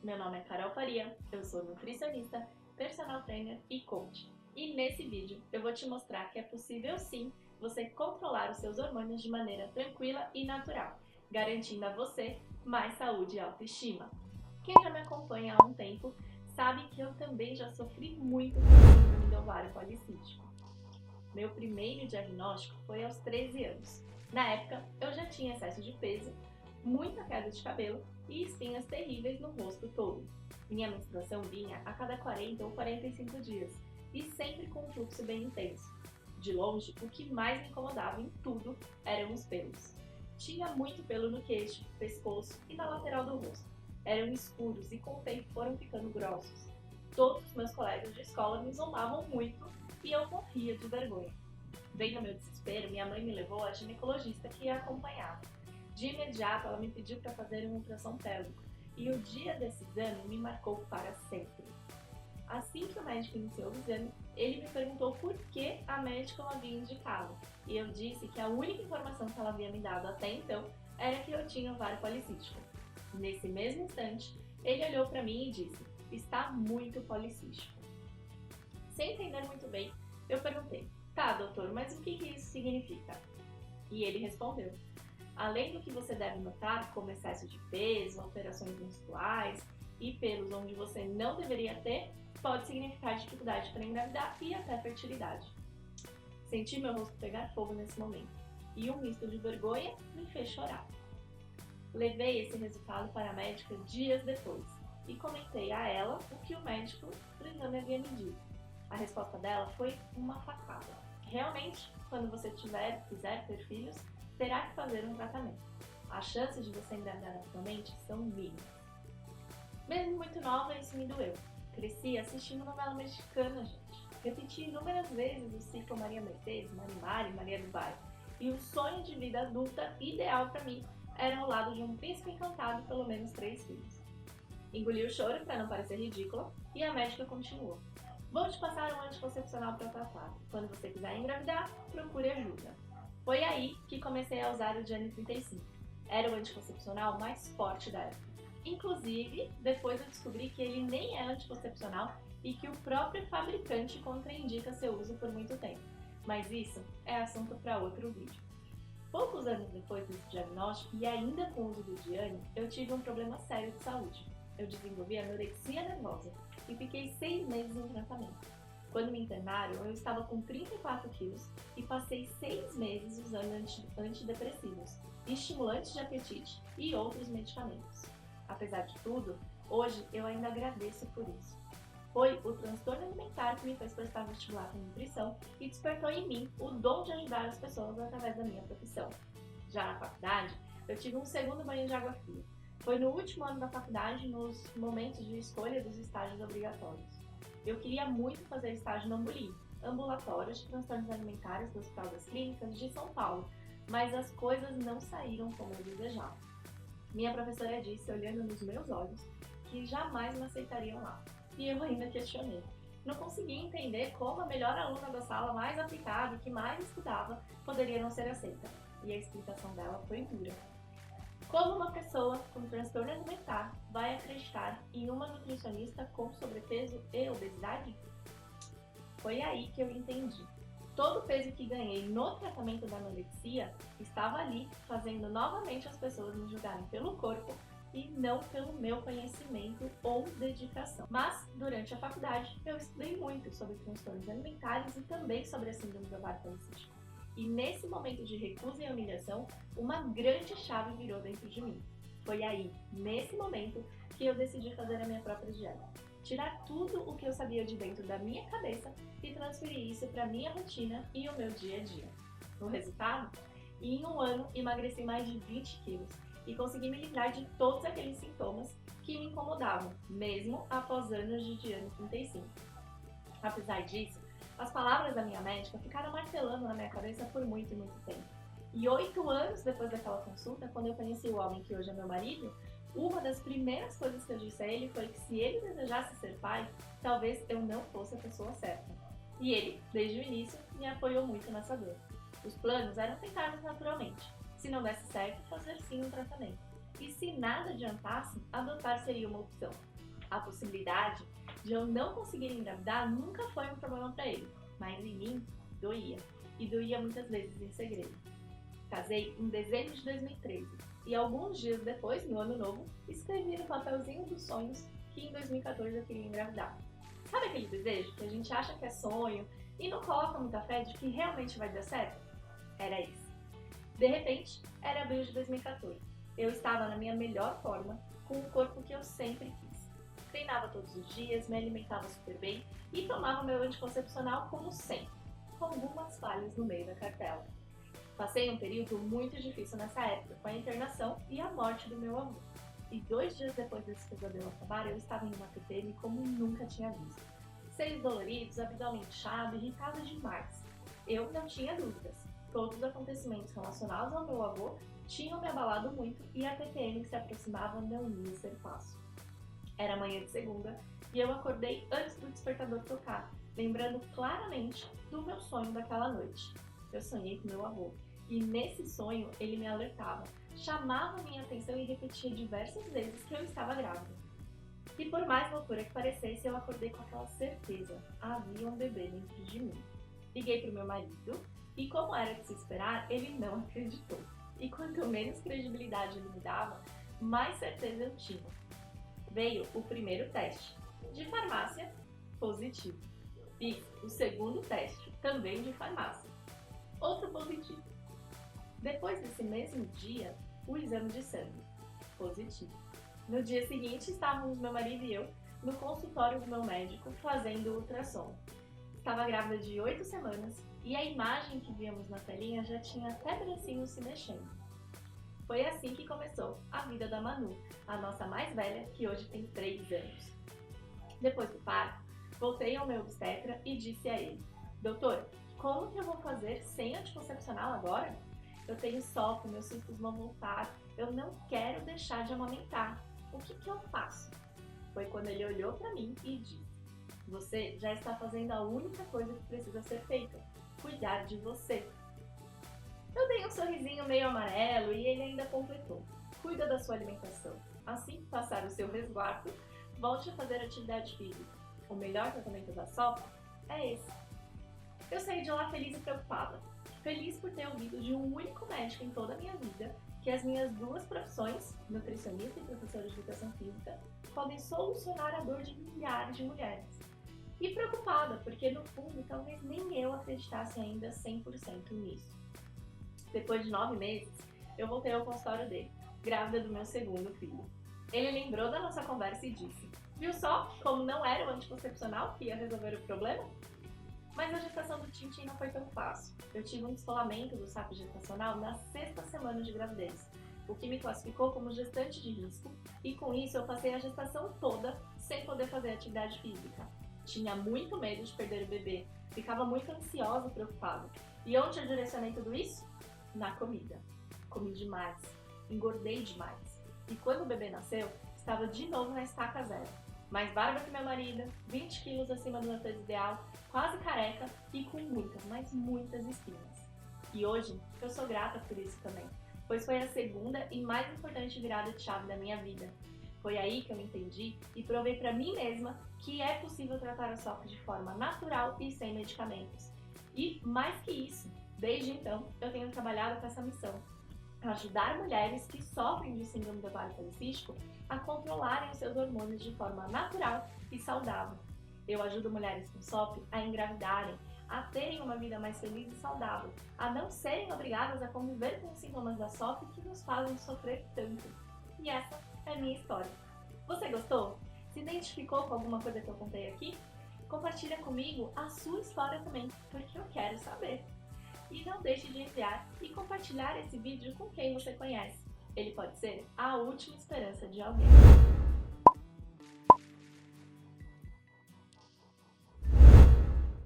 Meu nome é Carol Faria, eu sou nutricionista, personal trainer e coach. E nesse vídeo eu vou te mostrar que é possível sim você controlar os seus hormônios de maneira tranquila e natural, garantindo a você mais saúde e autoestima. Quem já me acompanha há um tempo sabe que eu também já sofri muito com síndrome do ovário policístico. Meu primeiro diagnóstico foi aos 13 anos. Na época, eu já tinha excesso de peso, muita queda de cabelo e espinhas terríveis no rosto todo. Minha menstruação vinha a cada 40 ou 45 dias e sempre com um fluxo bem intenso. De longe, o que mais me incomodava em tudo eram os pelos. Tinha muito pelo no queixo, pescoço e na lateral do rosto. Eram escuros e com o tempo foram ficando grossos. Todos os meus colegas de escola me zombavam muito e eu morria de vergonha. Vendo meu desespero, minha mãe me levou à ginecologista que a acompanhava. De imediato, ela me pediu para fazer um ultrassom pélvico e o dia desse exame me marcou para sempre. Assim que o médico iniciou o exame, ele me perguntou por que a médica o havia indicado e eu disse que a única informação que ela havia me dado até então era que eu tinha ovário policístico. Nesse mesmo instante, ele olhou para mim e disse: "Está muito policístico." Sem entender muito bem, eu perguntei: "Tá, doutor, mas o que isso significa?" E ele respondeu: "Além do que você deve notar, como excesso de peso, alterações menstruais e pelos onde você não deveria ter, pode significar dificuldade para engravidar e até fertilidade." Senti meu rosto pegar fogo nesse momento e um misto de vergonha me fez chorar. Levei esse resultado para a médica dias depois e comentei a ela o que o médico do exame havia me dito. A resposta dela foi uma facada. Realmente, quando você quiser ter filhos, terá que fazer um tratamento. As chances de você engravidar naturalmente são mínimas. Mesmo muito nova, isso me doeu. Cresci assistindo novela mexicana, gente. Repeti inúmeras vezes o ciclo Maria Mercedes, Marimar e Maria do Bairro. E o sonho de vida adulta ideal para mim era ao lado de um príncipe encantado e pelo menos 3 filhos. Engoli o choro para não parecer ridícula e a médica continuou: "Vou te passar um anticoncepcional para tratar. Quando você quiser engravidar, procure ajuda." Foi aí que comecei a usar o Diane 35. Era o anticoncepcional mais forte da época. Inclusive, depois eu descobri que ele nem é anticoncepcional e que o próprio fabricante contraindica seu uso por muito tempo. Mas isso é assunto para outro vídeo. Poucos anos depois desse diagnóstico e ainda com o uso do Diane, eu tive um problema sério de saúde. Eu desenvolvi anorexia nervosa e fiquei 6 meses em tratamento. Quando me internaram, eu estava com 34 quilos e passei 6 meses usando antidepressivos, estimulantes de apetite e outros medicamentos. Apesar de tudo, hoje eu ainda agradeço por isso. Foi o transtorno alimentar que me fez prestar vestibular para nutrição e despertou em mim o dom de ajudar as pessoas através da minha profissão. Já na faculdade, eu tive um segundo banho de água fria. Foi no último ano da faculdade, nos momentos de escolha dos estágios obrigatórios. Eu queria muito fazer estágio no Ambulim, ambulatório de transtornos alimentares do Hospital das Clínicas de São Paulo, mas as coisas não saíram como eu desejava. Minha professora disse, olhando nos meus olhos, que jamais me aceitariam lá. E eu ainda questionei. Não conseguia entender como a melhor aluna da sala, mais aplicada e que mais estudava, poderia não ser aceita. E a explicação dela foi dura. Como uma pessoa com transtorno alimentar vai acreditar em uma nutricionista com sobrepeso e obesidade? Foi aí que eu entendi. Todo o peso que ganhei no tratamento da anorexia estava ali, fazendo novamente as pessoas me julgarem pelo corpo e não pelo meu conhecimento ou dedicação. Mas, durante a faculdade, eu estudei muito sobre transtornos alimentares e também sobre a síndrome do ovário policístico. E nesse momento de recusa e humilhação, uma grande chave virou dentro de mim. Foi aí, nesse momento, que eu decidi fazer a minha própria dieta. Tirar tudo o que eu sabia de dentro da minha cabeça e transferir isso para a minha rotina e o meu dia a dia. O resultado? Em um ano, emagreci mais de 20 quilos e consegui me livrar de todos aqueles sintomas que me incomodavam, mesmo após anos de Diane 35. Apesar disso, as palavras da minha médica ficaram martelando na minha cabeça por muito, muito tempo. E 8 anos depois daquela consulta, quando eu conheci o homem que hoje é meu marido, uma das primeiras coisas que eu disse a ele foi que se ele desejasse ser pai, talvez eu não fosse a pessoa certa. E ele, desde o início, me apoiou muito nessa dor. Os planos eram tentarmos naturalmente. Se não desse certo, fazer sim um tratamento. E se nada adiantasse, adotar seria uma opção. A possibilidade de eu não conseguir engravidar nunca foi um problema para ele, mas em mim doía, e doía muitas vezes em segredo. Casei em dezembro de 2013 e alguns dias depois, no ano novo, escrevi no papelzinho dos sonhos que em 2014 eu queria engravidar. Sabe aquele desejo que a gente acha que é sonho e não coloca muita fé de que realmente vai dar certo? Era isso. De repente, era abril de 2014. Eu estava na minha melhor forma, com o corpo que eu sempre quis. Treinava todos os dias, me alimentava super bem e tomava meu anticoncepcional como sempre, com algumas falhas no meio da cartela. Passei um período muito difícil nessa época, com a internação e a morte do meu avô. E 2 dias depois desse pesadelo acabar, eu estava em uma TPM como nunca tinha visto. Seios doloridos, abdômen inchado, irritada demais. Eu não tinha dúvidas. Todos os acontecimentos relacionados ao meu avô tinham me abalado muito e a TPM que se aproximava não ia ser fácil. Era manhã de segunda e eu acordei antes do despertador tocar, lembrando claramente do meu sonho daquela noite. Eu sonhei com meu avô e nesse sonho ele me alertava, chamava minha atenção e repetia diversas vezes que eu estava grávida. E por mais loucura que parecesse, eu acordei com aquela certeza, havia um bebê dentro de mim. Liguei para o meu marido e, como era de se esperar, ele não acreditou. E quanto menos credibilidade ele me dava, mais certeza eu tinha. Veio o primeiro teste, de farmácia, positivo. E o segundo teste, também de farmácia, outro positivo. Depois desse mesmo dia, o exame de sangue, positivo. No dia seguinte, estávamos meu marido e eu no consultório do meu médico fazendo o ultrassom. Estava grávida de 8 semanas e a imagem que víamos na telinha já tinha até bracinhos se mexendo. Foi assim que começou a vida da Manu, a nossa mais velha, que hoje tem 3 anos. Depois do parto, voltei ao meu obstetra e disse a ele: doutor, como que eu vou fazer sem anticoncepcional agora? Eu tenho SOP, meus ciclos vão voltar, eu não quero deixar de amamentar. O que eu faço? Foi quando ele olhou para mim e disse: você já está fazendo a única coisa que precisa ser feita, cuidar de você. Eu dei um sorrisinho meio amarelo e ele ainda completou: cuida da sua alimentação. Assim que passar o seu resguardo, volte a fazer atividade física. O melhor tratamento da SOP é esse. Eu saí de lá feliz e preocupada. Feliz por ter ouvido de um único médico em toda a minha vida que as minhas 2 profissões, nutricionista e professora de educação física, podem solucionar a dor de milhares de mulheres. E preocupada, porque no fundo talvez nem eu acreditasse ainda 100% nisso. Depois de 9 meses, eu voltei ao consultório dele, grávida do meu segundo filho. Ele lembrou da nossa conversa e disse: viu só como não era o anticoncepcional que ia resolver o problema? Mas a gestação do Tintin não foi tão fácil. Eu tive um descolamento do saco gestacional na 6ª semana de gravidez, o que me classificou como gestante de risco, e com isso eu passei a gestação toda sem poder fazer atividade física. Tinha muito medo de perder o bebê, ficava muito ansiosa e preocupada. E onde eu direcionei tudo isso? Na comida. Comi demais, engordei demais. E quando o bebê nasceu, estava de novo na estaca zero. Mais barba que meu marido, 20 quilos acima do meu peso ideal, quase careca e com muitas, mas muitas espinhas. E hoje eu sou grata por isso também, pois foi a segunda e mais importante virada de chave da minha vida. Foi aí que eu me entendi e provei para mim mesma que é possível tratar a SOP de forma natural e sem medicamentos. E mais que isso, desde então eu tenho trabalhado com essa missão: ajudar mulheres que sofrem de síndrome do ovário policístico a controlarem os seus hormônios de forma natural e saudável. Eu ajudo mulheres com SOP a engravidarem, a terem uma vida mais feliz e saudável, a não serem obrigadas a conviver com os sintomas da SOP que nos fazem sofrer tanto. E essa é a minha história. Você gostou? Se identificou com alguma coisa que eu contei aqui? Compartilha comigo a sua história também, porque eu quero saber. E não deixe de enviar e compartilhar esse vídeo com quem você conhece. Ele pode ser a última esperança de alguém.